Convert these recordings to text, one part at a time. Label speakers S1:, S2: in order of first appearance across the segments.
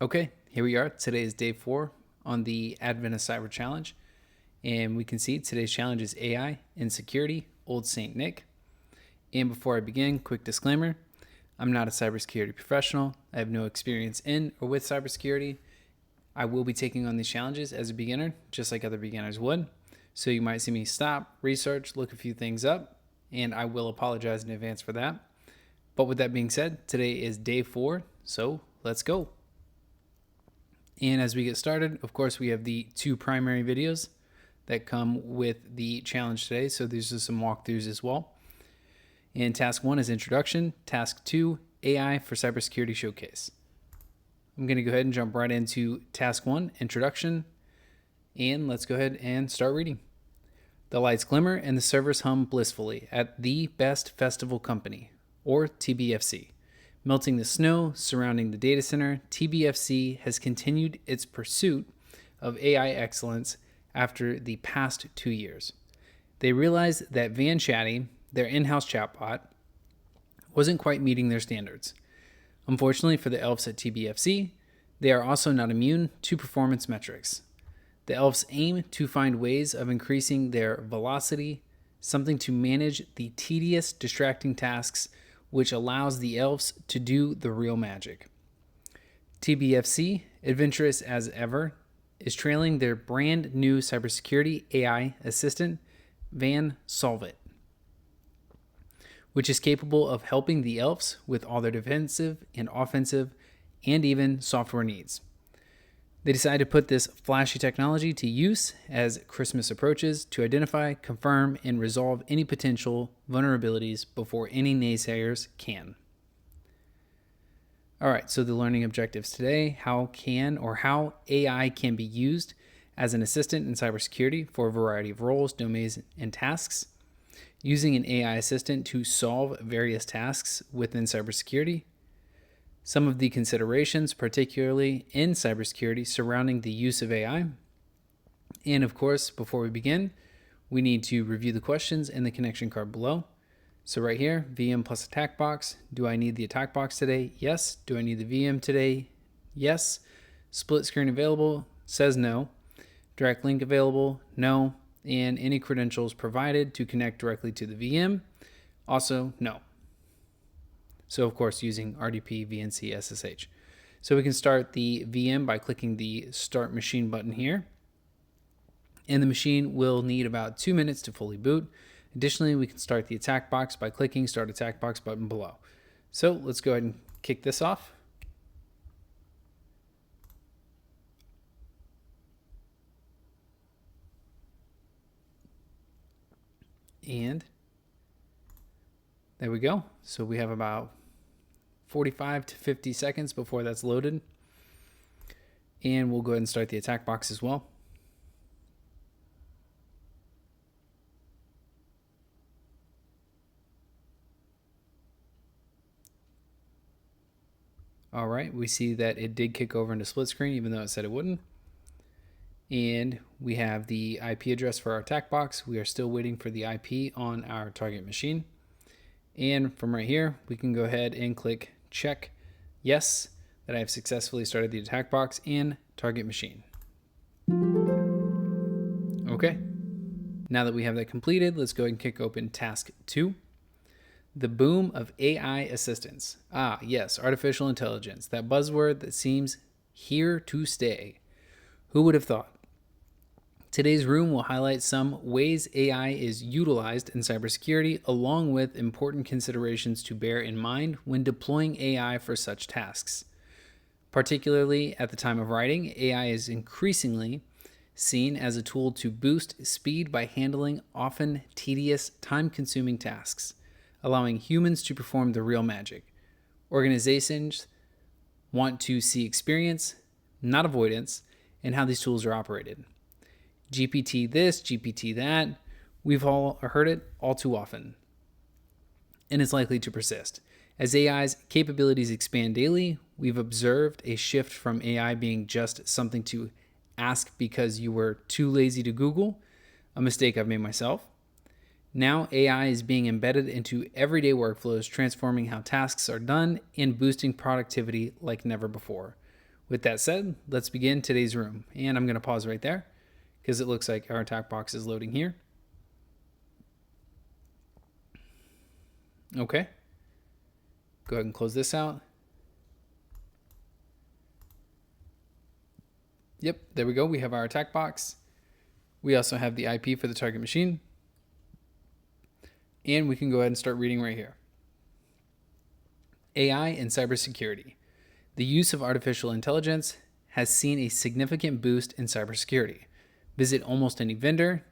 S1: Okay, here we are. Today is day 4 on the Advent of Cyber Challenge. And we can see today's challenge is AI and security, old Saint Nick. And before I begin, quick disclaimer. I'm not a cybersecurity professional. I have no experience in or with cybersecurity. I will be taking on these challenges as a beginner, just like other beginners would. So you might see me stop, research, look a few things up, and I will apologize in advance for that. But with that being said, today is day 4, so let's go. And as we get started, of course, we have the 2 primary videos that come with the challenge today. So these are some walkthroughs as well. And task 1 is introduction. Task 2, AI for cybersecurity showcase. I'm going to go ahead and jump right into task 1, introduction. And let's go ahead and start reading. The lights glimmer and the servers hum blissfully at the Best Festival Company, or TBFC. Melting the snow surrounding the data center, TBFC has continued its pursuit of AI excellence after the past 2 years. They realized that Van Chatty, their in-house chatbot, wasn't quite meeting their standards. Unfortunately for the elves at TBFC, they are also not immune to performance metrics. The elves aim to find ways of increasing their velocity, something to manage the tedious, distracting tasks which allows the elves to do the real magic. TBFC, adventurous as ever, is trailing their brand new cybersecurity AI assistant, Van Solvit, which is capable of helping the elves with all their defensive and offensive and even software needs. They decided to put this flashy technology to use as Christmas approaches to identify, confirm, and resolve any potential vulnerabilities before any naysayers can. All right, so the learning objectives today, how AI can be used as an assistant in cybersecurity for a variety of roles, domains, and tasks. Using an AI assistant to solve various tasks within cybersecurity. Some of the considerations, particularly in cybersecurity, surrounding the use of AI. And of course, before we begin, we need to review the questions in the connection card below. So right here, VM plus attack box. Do I need the attack box today? Yes. Do I need the VM today? Yes. Split screen available? Says no. Direct link available? No. And any credentials provided to connect directly to the VM? Also, no. So of course, using RDP, VNC, SSH. So we can start the VM by clicking the Start Machine button here. And the machine will need about 2 minutes to fully boot. Additionally, we can start the attack box by clicking Start Attack Box button below. So let's go ahead and kick this off. And there we go. So we have about 45 to 50 seconds before that's loaded. And we'll go ahead and start the attack box as well. All right, we see that it did kick over into split screen, even though it said it wouldn't. And we have the IP address for our attack box. We are still waiting for the IP on our target machine. And from right here, we can go ahead and click check yes, that I have successfully started the attack box and target machine. Okay, now that we have that completed, let's go ahead and kick open task 2. The boom of AI assistance. Ah, yes, artificial intelligence, that buzzword that seems here to stay. Who would have thought? Today's room will highlight some ways AI is utilized in cybersecurity, along with important considerations to bear in mind when deploying AI for such tasks. Particularly at the time of writing, AI is increasingly seen as a tool to boost speed by handling often tedious, time-consuming tasks, allowing humans to perform the real magic. Organizations want to see experience, not avoidance, in how these tools are operated. GPT this, GPT that, we've all heard it all too often, and it's likely to persist. As AI's capabilities expand daily, we've observed a shift from AI being just something to ask because you were too lazy to Google, a mistake I've made myself. Now AI is being embedded into everyday workflows, transforming how tasks are done and boosting productivity like never before. With that said, let's begin today's room. And I'm going to pause right there because it looks like our attack box is loading here. Okay. Go ahead and close this out. Yep, there we go. We have our attack box. We also have the IP for the target machine. And we can go ahead and start reading right here. AI and cybersecurity. The use of artificial intelligence has seen a significant boost in cybersecurity. Visit almost any vendor,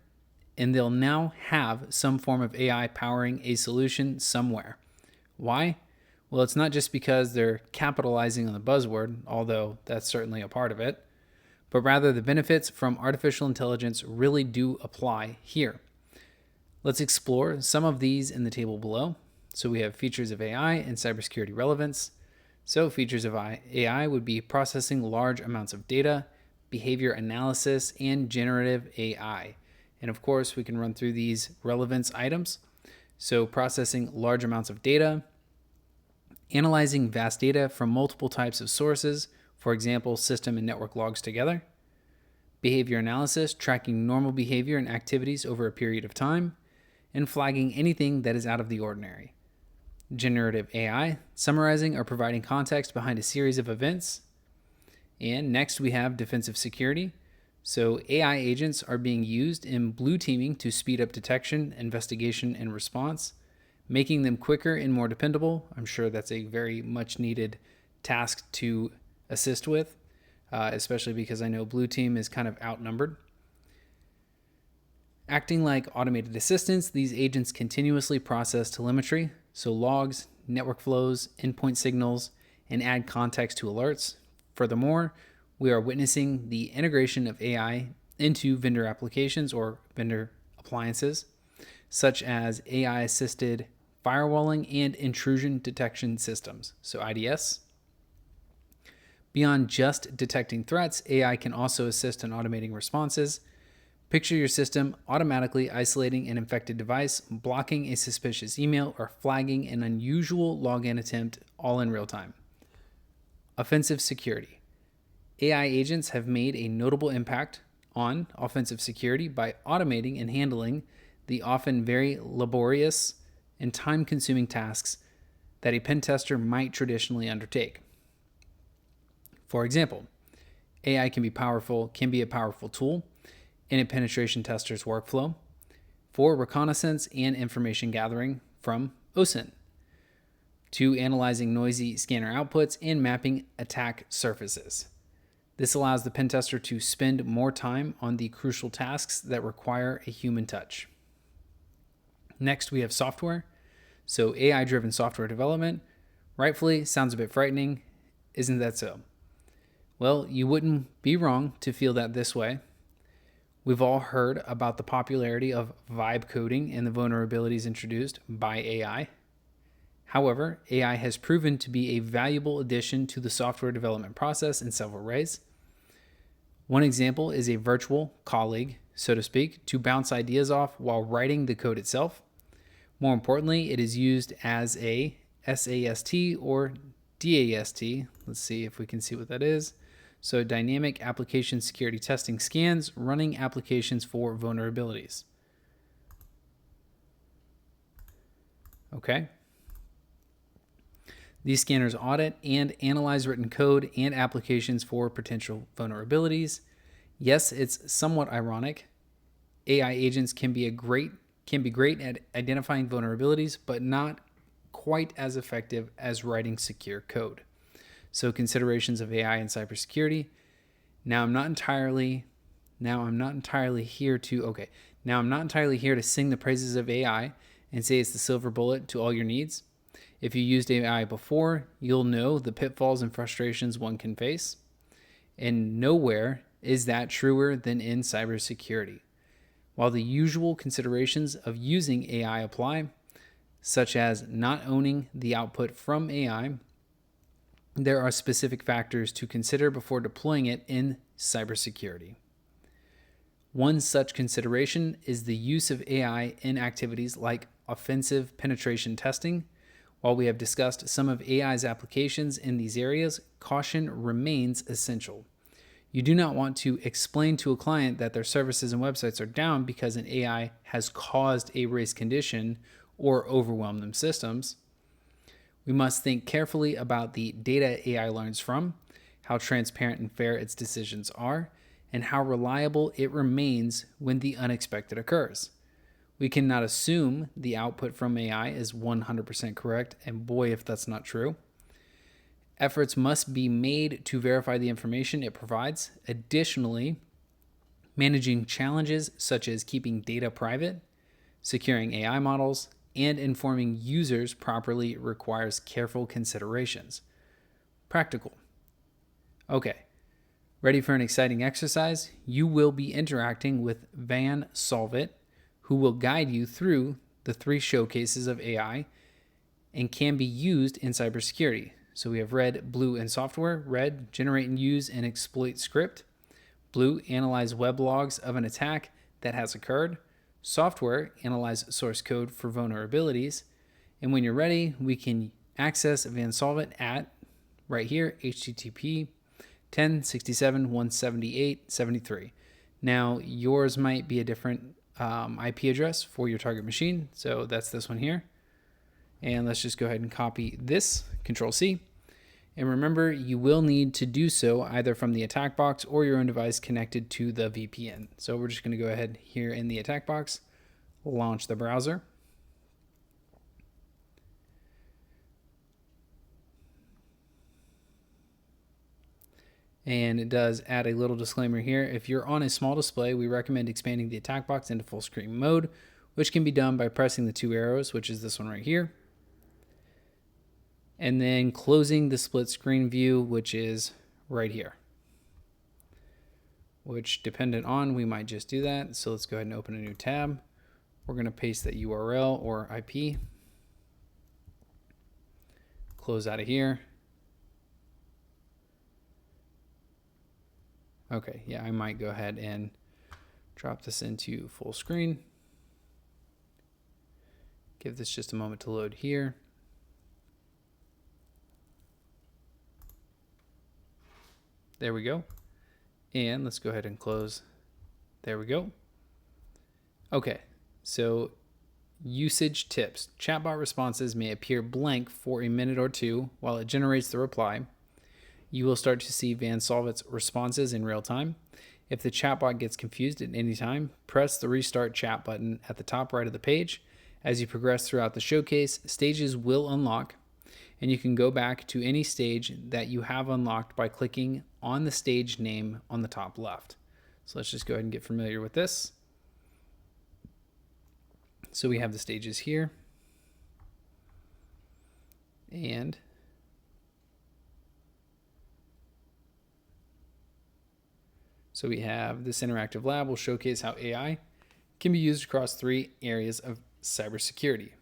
S1: and they'll now have some form of AI powering a solution somewhere. Why? Well, it's not just because they're capitalizing on the buzzword, although that's certainly a part of it, but rather the benefits from artificial intelligence really do apply here. Let's explore some of these in the table below. So we have features of AI and cybersecurity relevance. So features of AI would be processing large amounts of data, behavior analysis, and generative AI. And of course, we can run through these relevance items. So processing large amounts of data, analyzing vast data from multiple types of sources, for example, system and network logs together. Behavior analysis, tracking normal behavior and activities over a period of time, and flagging anything that is out of the ordinary. Generative AI, summarizing or providing context behind a series of events. And next we have defensive security. So AI agents are being used in blue teaming to speed up detection, investigation, and response, making them quicker and more dependable. I'm sure that's a very much needed task to assist with, especially because I know blue team is kind of outnumbered. Acting like automated assistants, these agents continuously process telemetry, so logs, network flows, endpoint signals, and add context to alerts. Furthermore, we are witnessing the integration of AI into vendor applications or vendor appliances, such as AI-assisted firewalling and intrusion detection systems, so IDS. Beyond just detecting threats, AI can also assist in automating responses. Picture your system automatically isolating an infected device, blocking a suspicious email, or flagging an unusual login attempt all in real time. Offensive security. AI agents have made a notable impact on offensive security by automating and handling the often very laborious and time-consuming tasks that a pen tester might traditionally undertake. For example, AI can be a powerful tool in a penetration tester's workflow for reconnaissance and information gathering from sAInt, to analyzing noisy scanner outputs and mapping attack surfaces. This allows the pen tester to spend more time on the crucial tasks that require a human touch. Next, we have software. So AI-driven software development, rightfully, sounds a bit frightening. Isn't that so? Well, you wouldn't be wrong to feel that this way. We've all heard about the popularity of vibe coding and the vulnerabilities introduced by AI. However, AI has proven to be a valuable addition to the software development process in several ways. One example is a virtual colleague, so to speak, to bounce ideas off while writing the code itself. More importantly, it is used as a sAInt or DAST. Let's see if we can see what that is. So dynamic application security testing scans, running applications for vulnerabilities. Okay. These scanners audit and analyze written code and applications for potential vulnerabilities. Yes, it's somewhat ironic. AI agents can be great at identifying vulnerabilities, but not quite as effective as writing secure code. So considerations of AI and cybersecurity. Now I'm not entirely here to sing the praises of AI and say it's the silver bullet to all your needs. If you used AI before, you'll know the pitfalls and frustrations one can face. And nowhere is that truer than in cybersecurity. While the usual considerations of using AI apply, such as not owning the output from AI, there are specific factors to consider before deploying it in cybersecurity. One such consideration is the use of AI in activities like offensive penetration testing. While we have discussed some of AI's applications in these areas, caution remains essential. You do not want to explain to a client that their services and websites are down because an AI has caused a race condition or overwhelmed them systems. We must think carefully about the data AI learns from, how transparent and fair its decisions are, and how reliable it remains when the unexpected occurs. We cannot assume the output from AI is 100% correct, and boy, if that's not true. Efforts must be made to verify the information it provides. Additionally, managing challenges such as keeping data private, securing AI models, and informing users properly requires careful considerations. Practical. Okay, ready for an exciting exercise? You will be interacting with Van Solvit, who will guide you through the 3 showcases of AI and can be used in cybersecurity. So we have red, blue, and software. Red, generate and use an exploit script. Blue, analyze web logs of an attack that has occurred. Software, analyze source code for vulnerabilities. And when you're ready, we can access Van Solvit at right here, HTTP 10.67.178.73. Now, yours might be a different IP address for your target machine. So that's this one here. And let's just go ahead and copy this, Control-C. And remember, you will need to do so either from the attack box or your own device connected to the VPN. So we're just going to go ahead here in the attack box, launch the browser. And it does add a little disclaimer here. If you're on a small display, we recommend expanding the attack box into full screen mode, which can be done by pressing the 2 arrows, which is this one right here. And then closing the split screen view, which is right here. Which, dependent on, we might just do that. So let's go ahead and open a new tab. We're going to paste that URL or IP. Close out of here. Okay, yeah, I might go ahead and drop this into full screen. Give this just a moment to load here. There we go. And let's go ahead and close. There we go. Okay, so usage tips. Chatbot responses may appear blank for a minute or two while it generates the reply. You will start to see Van Solvit's responses in real time. If the chatbot gets confused at any time, press the restart chat button at the top right of the page. As you progress throughout the showcase, stages will unlock, and you can go back to any stage that you have unlocked by clicking on the stage name on the top left. So let's just go ahead and get familiar with this. So we have the stages here. And so we have this interactive lab will showcase how AI can be used across 3 areas of cybersecurity.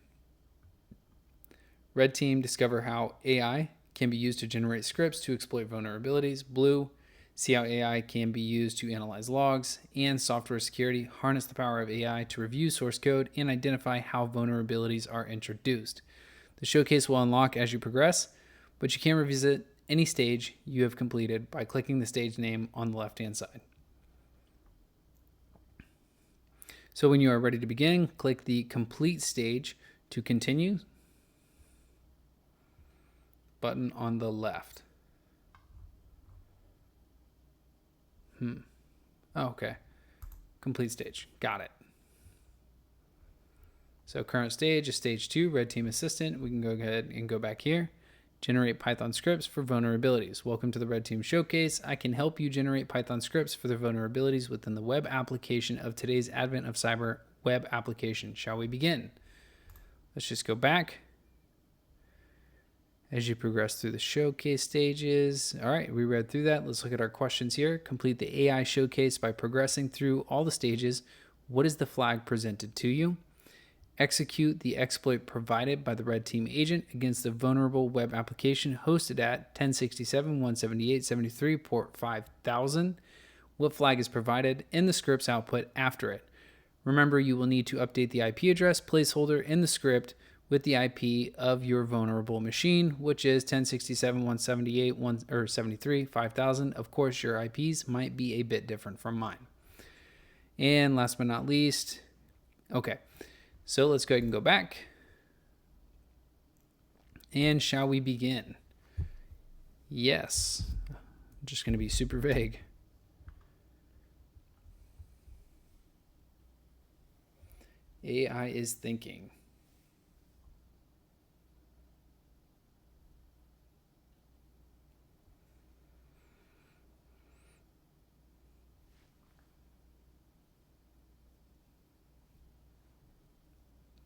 S1: Red team, discover how AI can be used to generate scripts to exploit vulnerabilities. Blue, see how AI can be used to analyze logs. And software security, harness the power of AI to review source code and identify how vulnerabilities are introduced. The showcase will unlock as you progress, but you can revisit any stage you have completed by clicking the stage name on the left-hand side. So when you are ready to begin, click the complete stage to continue button on the left. Oh, okay. Complete stage. Got it. So current stage is stage 2, Red Team Assistant. We can go ahead and go back here. Generate Python scripts for vulnerabilities. Welcome to the Red Team Showcase. I can help you generate Python scripts for the vulnerabilities within the web application of today's advent of cyber web application. Shall we begin? Let's just go back. As you progress through the showcase stages. All right, we read through that. Let's look at our questions here. Complete the AI showcase by progressing through all the stages. What is the flag presented to you? Execute the exploit provided by the Red Team agent against the vulnerable web application hosted at 10.67.178.73 port 5000. What flag is provided in the script's output after it? Remember, you will need to update the IP address placeholder in the script with the IP of your vulnerable machine, which is 1067.178.1 or 73.5000. Of course, your IPs might be a bit different from mine. And last but not least, okay, so let's go ahead and go back. And shall we begin? Yes. I'm just going to be super vague. AI is thinking.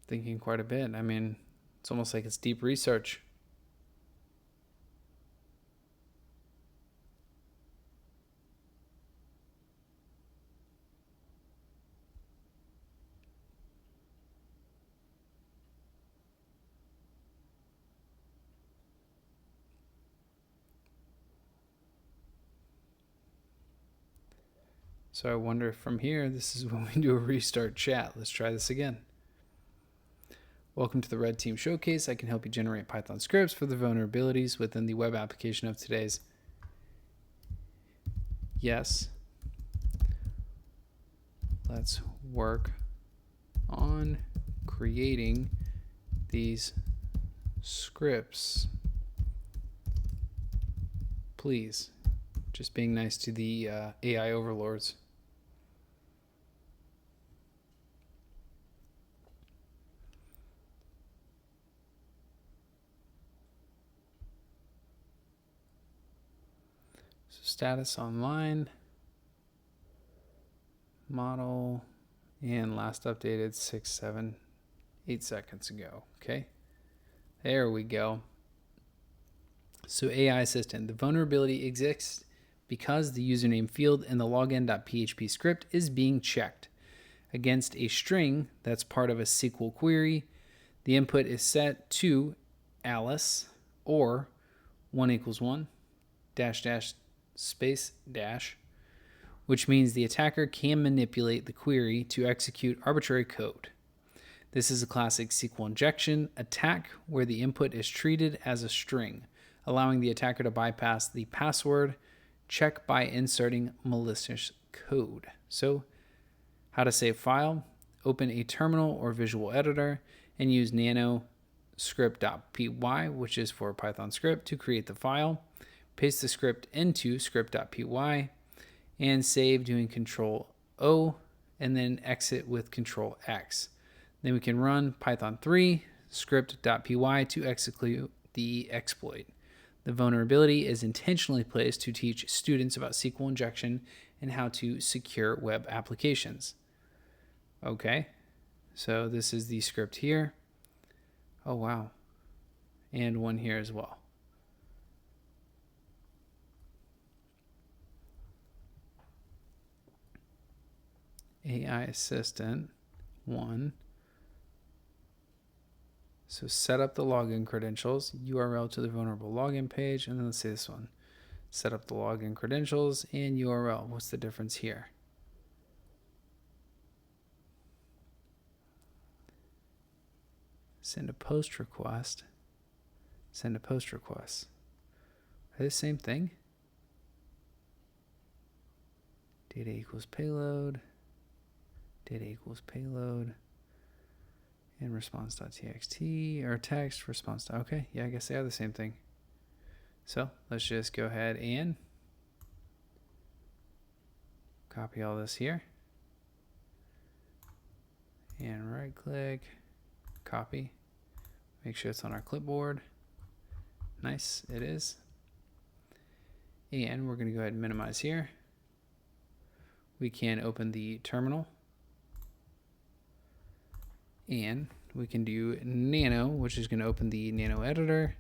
S1: Thinking quite a bit. I mean, it's almost like it's deep research. So I wonder if from here, this is when we do a restart chat. Let's try this again. Welcome to the Red Team Showcase. I can help you generate Python scripts for the vulnerabilities within the web application of today's. Yes. Let's work on creating these scripts. Please. Just being nice to the AI overlords. So status online, model, and last updated 6, 7, 8 seconds ago. Okay, there we go. So AI assistant, the vulnerability exists because the username field in the login.php script is being checked against a string that's part of a SQL query. The input is set to Alice or 1 = 1 -- space dash, which means the attacker can manipulate the query to execute arbitrary code. This is a classic SQL injection attack where the input is treated as a string, allowing the attacker to bypass the password check by inserting malicious code. So, how to save file? Open a terminal or visual editor and use nano script.py, which is for Python script, to create the file. Paste the script into script.py and save doing Control O and then exit with Control X. Then we can run Python 3 script.py to execute the exploit. The vulnerability is intentionally placed to teach students about SQL injection and how to secure web applications. Okay, so this is the script here. Oh, wow. And one here as well. AI Assistant 1. So set up the login credentials, URL to the vulnerable login page, and then let's say this one. Set up the login credentials and URL. What's the difference here? Send a post request. Send a post request. Are they the same thing? Data equals payload. Data equals payload. And response.txt or text response. Okay, yeah, I guess they are the same thing. So let's just go ahead and copy all this here. And right click, copy. Make sure it's on our clipboard. Nice, it is. And we're going to go ahead and minimize here. We can open the terminal. And we can do nano, which is going to open the nano editor,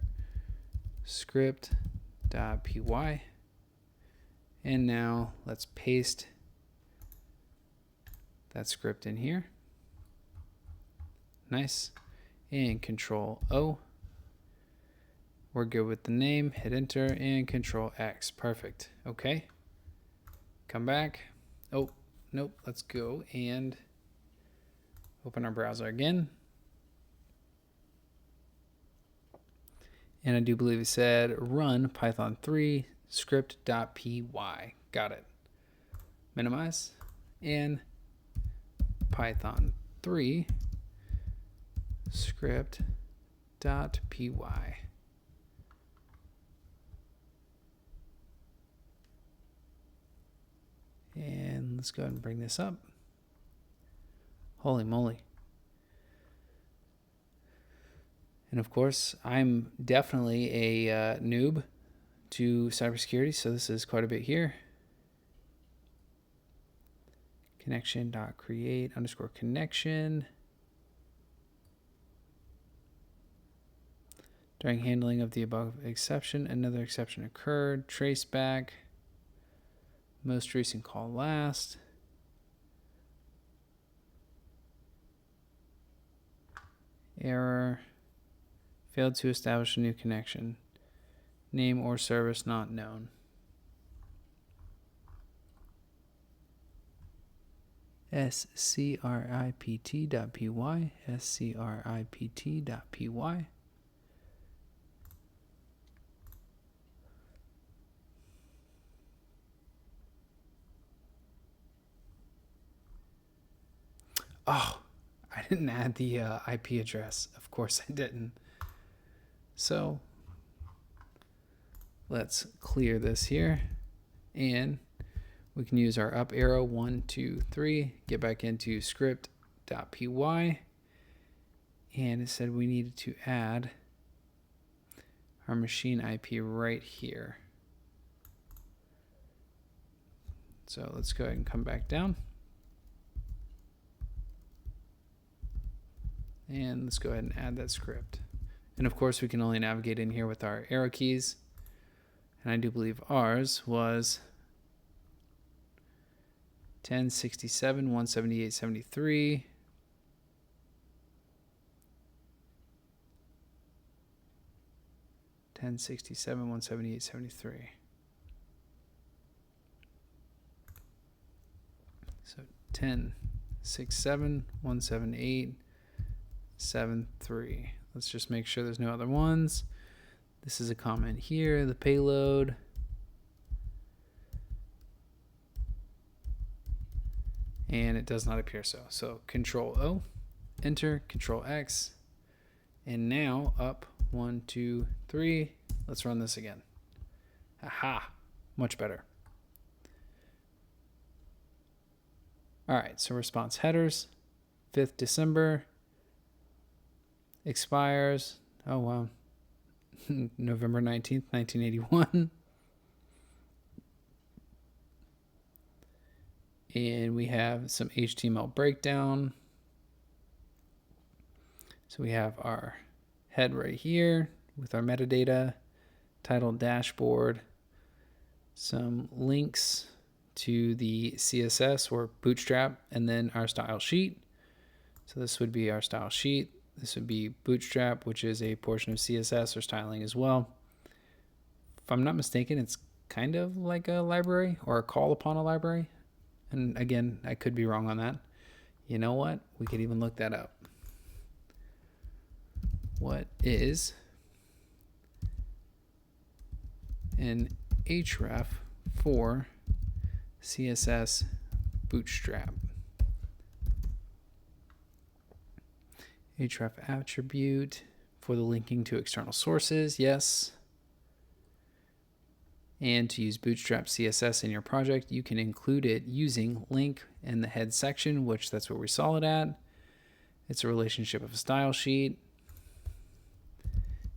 S1: script.py. And now let's paste that script in here. Nice. And Control O. We're good with the name. Hit enter and Control X. Perfect. Okay. Come back. Oh, nope. Let's go and open our browser again. And I do believe it said run Python 3 script.py. Got it. Minimize. And Python 3 script.py. And let's go ahead and bring this up. Holy moly. And of course, I'm definitely a noob to cybersecurity, so this is quite a bit here. Connection.create_connection. During handling of the above exception, another exception occurred. Trace back. Most recent call last. Error. Failed to establish a new connection. Name or service not known. script.py. script.py. Oh, I didn't add the IP address. Of course I didn't. So let's clear this here. And we can use our up arrow 1, 2, 3, get back into script.py. And it said we needed to add our machine IP right here. So let's go ahead and come back down. And let's go ahead and add that script. And of course, we can only navigate in here with our arrow keys. And I do believe ours was 1067.178.73. So 1067.178.73. Let's just make sure there's no other ones. This is a comment here, the payload. And it does not appear so. So Control O, enter, Control X, and now up 1, 2, 3. Let's run this again. Aha, much better. All right, so response headers, 5th December, expires, oh wow, November 19th, 1981. And we have some HTML breakdown. So we have our head right here with our metadata, title dashboard, some links to the CSS or Bootstrap, and then our style sheet. So this would be our style sheet. This would be Bootstrap, which is a portion of CSS or styling as well. If I'm not mistaken, it's kind of like a library or a call upon a library. And again, I could be wrong on that. You know what? We could even look that up. What is an href for CSS Bootstrap? Href attribute for the linking to external sources, yes. And to use Bootstrap CSS in your project, you can include it using link in the head section, which that's where we saw it at. It's a relationship of a style sheet.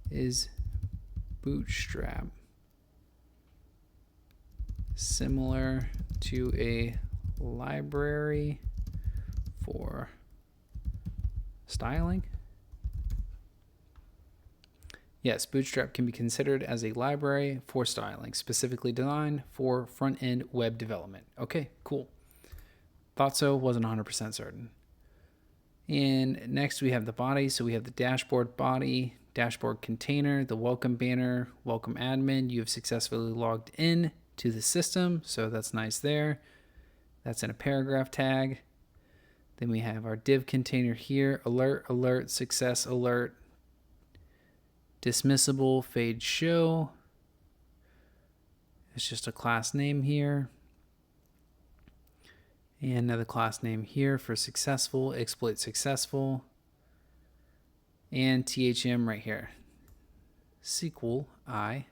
S1: Is Bootstrap similar to a library for styling? Yes, Bootstrap can be considered as a library for styling, specifically designed for front-end web development. Okay, cool. Thought so, wasn't 100% certain. And next we have the body. So we have the dashboard body, dashboard container, the welcome banner, welcome admin. You have successfully logged in to the system, so that's nice there. That's in a paragraph tag. Then we have our div container here, alert, alert, success alert, Dismissible fade show. It's just a class name here. And another class name here for successful, exploit successful. And THM right here. SQL I.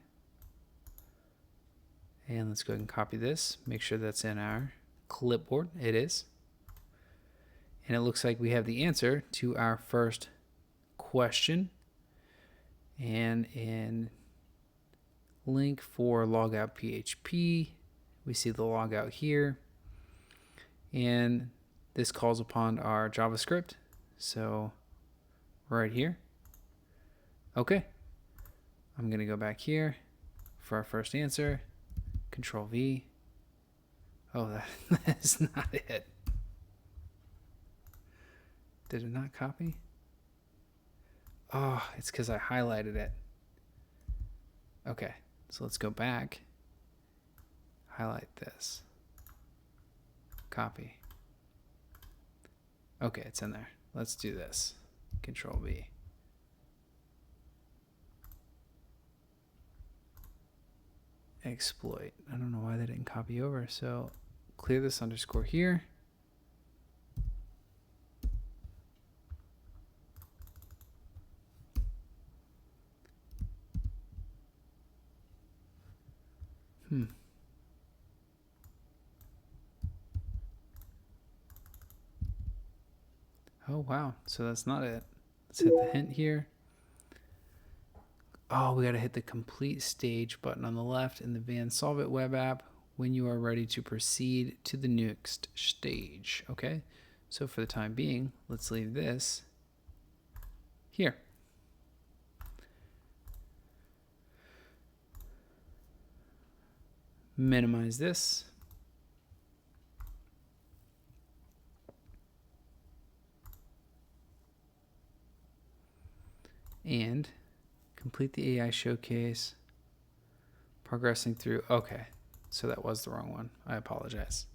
S1: And let's go ahead and copy this. Make sure that's in our clipboard. It is. And it looks like we have the answer to our first question. And in link for logout PHP, we see the logout here. And this calls upon our JavaScript. So right here. Okay. I'm going to go back here for our first answer. Control V. Oh, that's not it. Did it not copy? Oh, it's because I highlighted it. Okay, so let's go back. Highlight this. Copy. Okay, it's in there. Let's do this. Control V. Exploit. I don't know why they didn't copy over. So clear this underscore here. Oh, wow. So that's not it. Let's hit the hint here. Oh, we got to hit the complete stage button on the left in the Van Solvit web app when you are ready to proceed to the next stage. Okay. So for the time being, let's leave this here. Minimize this. And complete the AI showcase. Progressing through. Okay, so that was the wrong one. I apologize.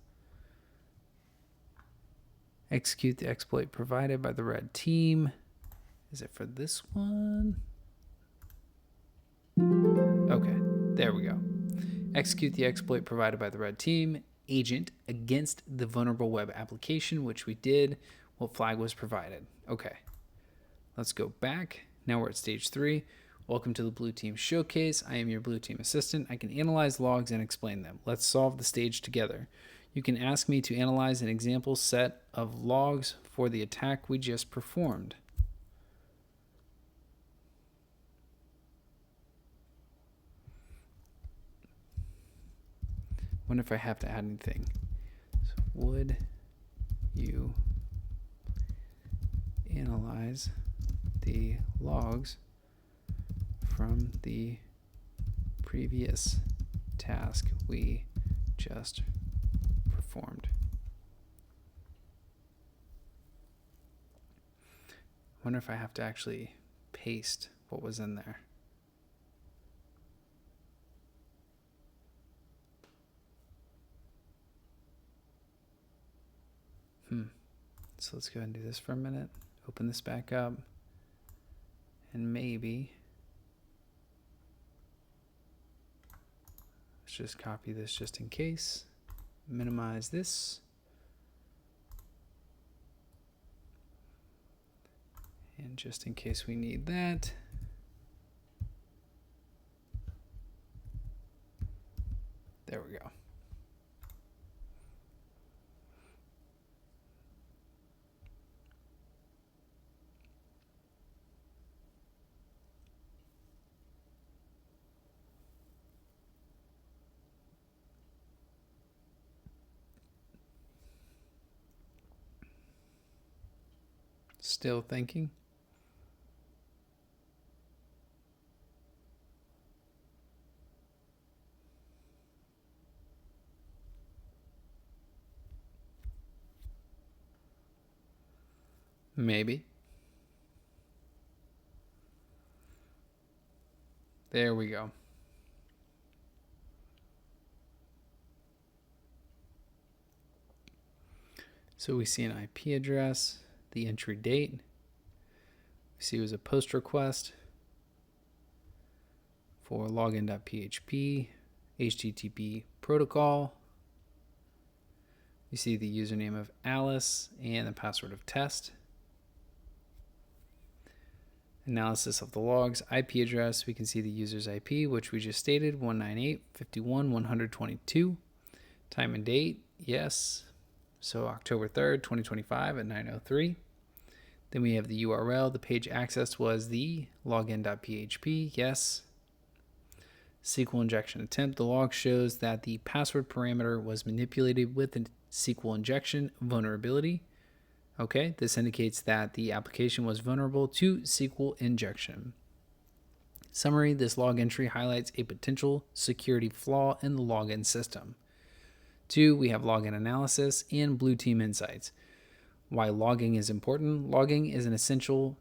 S1: Execute the exploit provided by the red team. Is it for this one? Okay, there we go. Execute the exploit provided by the red team agent against the vulnerable web application, which we did. What flag was provided? Okay, let's go back. Now we're at stage 3. Welcome to the Blue Team Showcase. I am your Blue Team assistant. I can analyze logs and explain them. Let's solve the stage together. You can ask me to analyze an example set of logs for the attack we just performed. Wonder if I have to add anything. So would you analyze the logs from the previous task we just performed? I wonder if I have to actually paste what was in there. So let's go ahead and do this for a minute. Open this back up. And maybe let's just copy this just in case. Minimize this. And just in case we need that. There we go. Still thinking? Maybe. There we go. So we see an IP address, the entry date. We see it was a post request. for login.php, HTTP protocol. You see the username of Alice and the password of test. Analysis of the logs, IP address. We can see the user's IP, which we just stated, 198.51.122. Time and date, yes. So October 3rd, 2025 at 9:03. Then we have the URL. The page accessed was the login.php, yes. SQL injection attempt. The log shows that the password parameter was manipulated with a SQL injection vulnerability. Okay, this indicates that the application was vulnerable to SQL injection. Summary, this log entry highlights a potential security flaw in the login system. 2, we have login analysis and blue team insights. Why logging is important. Logging is essential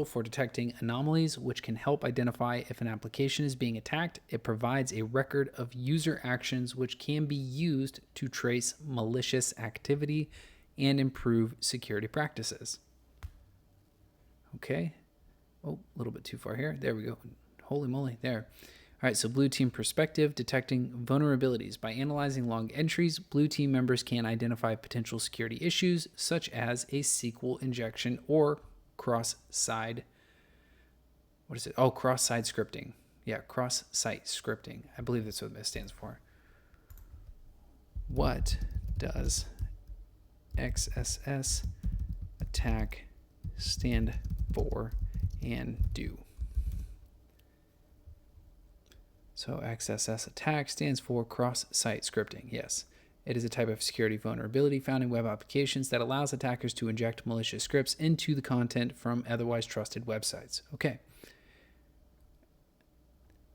S1: for detecting anomalies, which can help identify if an application is being attacked. It provides a record of user actions, which can be used to trace malicious activity and improve security practices. Okay. Oh, a little bit too far here. There we go. Holy moly, there. All right, so blue team perspective, detecting vulnerabilities. By analyzing log entries, blue team members can identify potential security issues, such as a SQL injection or cross-site scripting. Yeah, cross-site scripting. I believe that's what this stands for. What does XSS attack stand for and do? So XSS attack stands for cross-site scripting. Yes, it is a type of security vulnerability found in web applications that allows attackers to inject malicious scripts into the content from otherwise trusted websites. Okay.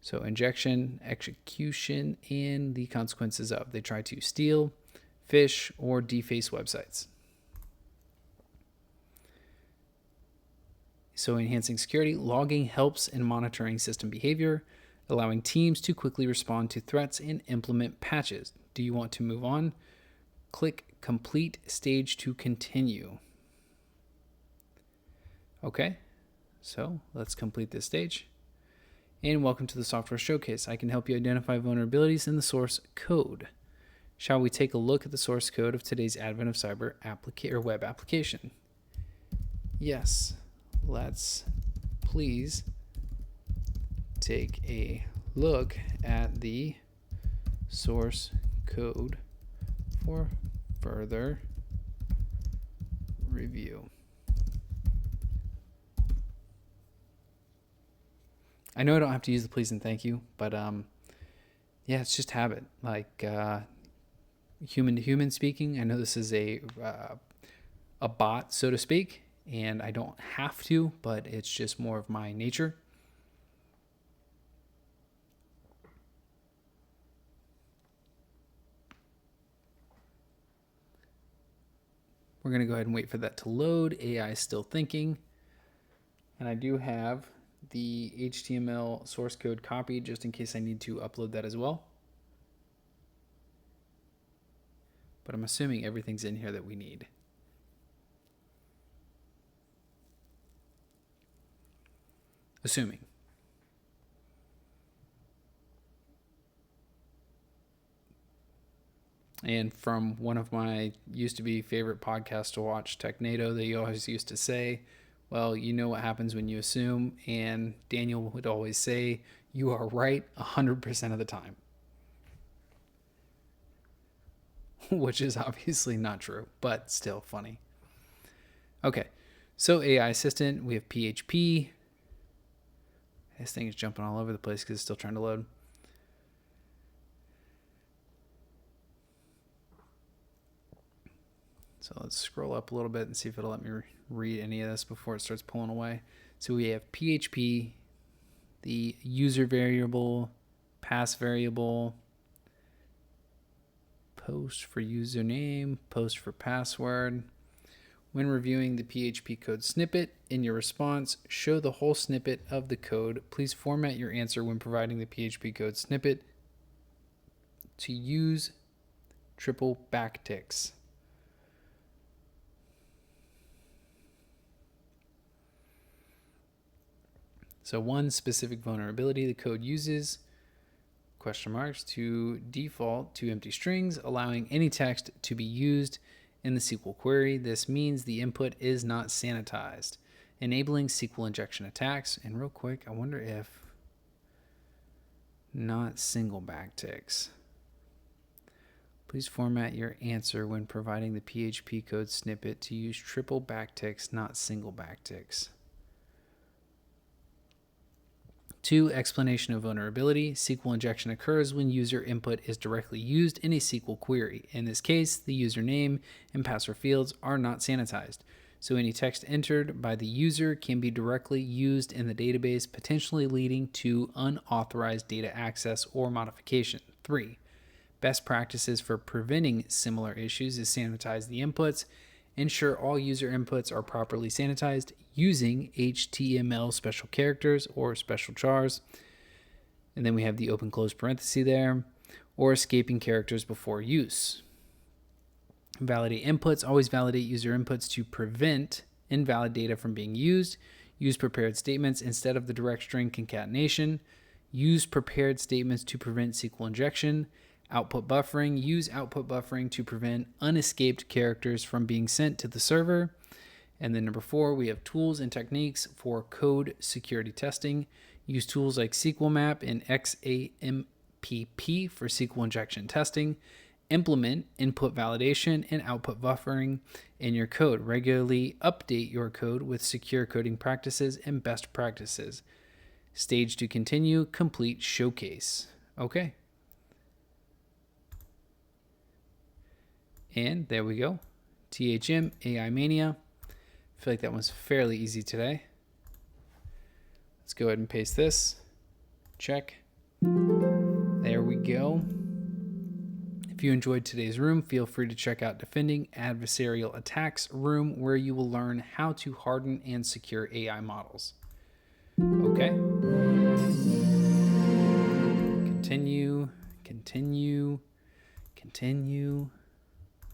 S1: So injection, execution, and the consequences of. They try to steal, phish, or deface websites. So enhancing security, logging helps in monitoring system behavior, allowing teams to quickly respond to threats and implement patches. Do you want to move on? Click complete stage to continue. Okay, so let's complete this stage. And welcome to the software showcase. I can help you identify vulnerabilities in the source code. Shall we take a look at the source code of today's Advent of Cyber web application? Yes, let's please take a look at the source code for further review. I know I don't have to use the please and thank you, but yeah, it's just habit. Like human to human speaking. I know this is a bot, so to speak, and I don't have to, but it's just more of my nature. We're going to go ahead and wait for that to load. AI is still thinking. And I do have the HTML source code copied just in case I need to upload that as well. But I'm assuming everything's in here that we need. Assuming. And from one of my used to be favorite podcasts to watch, TechKnowledge-y, they always used to say, well, you know what happens when you assume. And Daniel would always say, you are right 100% of the time. Which is obviously not true, but still funny. Okay, so AI assistant, we have PHP. This thing is jumping all over the place because it's still trying to load. So let's scroll up a little bit and see if it'll let me read any of this before it starts pulling away. So we have PHP, the user variable, pass variable, post for username, post for password. When reviewing the PHP code snippet, in your response, show the whole snippet of the code. Please format your answer when providing the PHP code snippet to use triple backticks. So one specific vulnerability the code uses question marks to default to empty strings, allowing any text to be used in the SQL query. This means the input is not sanitized, enabling SQL injection attacks. And real quick, I wonder if not single backticks. Please format your answer when providing the PHP code snippet to use triple backticks, not single backticks. 2. Explanation of vulnerability. SQL injection occurs when user input is directly used in a SQL query. In this case, the username and password fields are not sanitized, so any text entered by the user can be directly used in the database, potentially leading to unauthorized data access or modification. 3. Best practices for preventing similar issues is sanitize the inputs. Ensure all user inputs are properly sanitized using HTML special characters or special chars. And then we have the open close parenthesis there, or escaping characters before use. Validate inputs. Always validate user inputs to prevent invalid data from being used. Use prepared statements instead of the direct string concatenation. Use prepared statements to prevent SQL injection. Output buffering. Use output buffering to prevent unescaped characters from being sent to the server. And then number 4, we have tools and techniques for code security testing. Use tools like SQL Map and XAMPP for SQL injection testing. Implement input validation and output buffering in your code. Regularly update your code with secure coding practices and best practices. Stage to continue, complete showcase. Okay. And there we go. THM, AI Mania. I feel like that one's fairly easy today. Let's go ahead and paste this. Check. There we go. If you enjoyed today's room, feel free to check out Defending Adversarial Attacks room, where you will learn how to harden and secure AI models. Okay. Continue,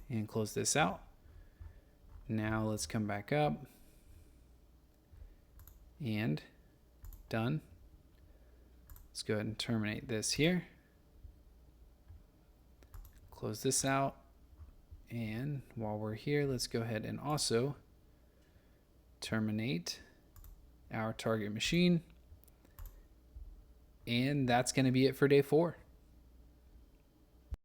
S1: and close this out. Now let's come back up and done. Let's go ahead and terminate this here. Close this out. And while we're here, let's go ahead and also terminate our target machine. And that's going to be it for day 4.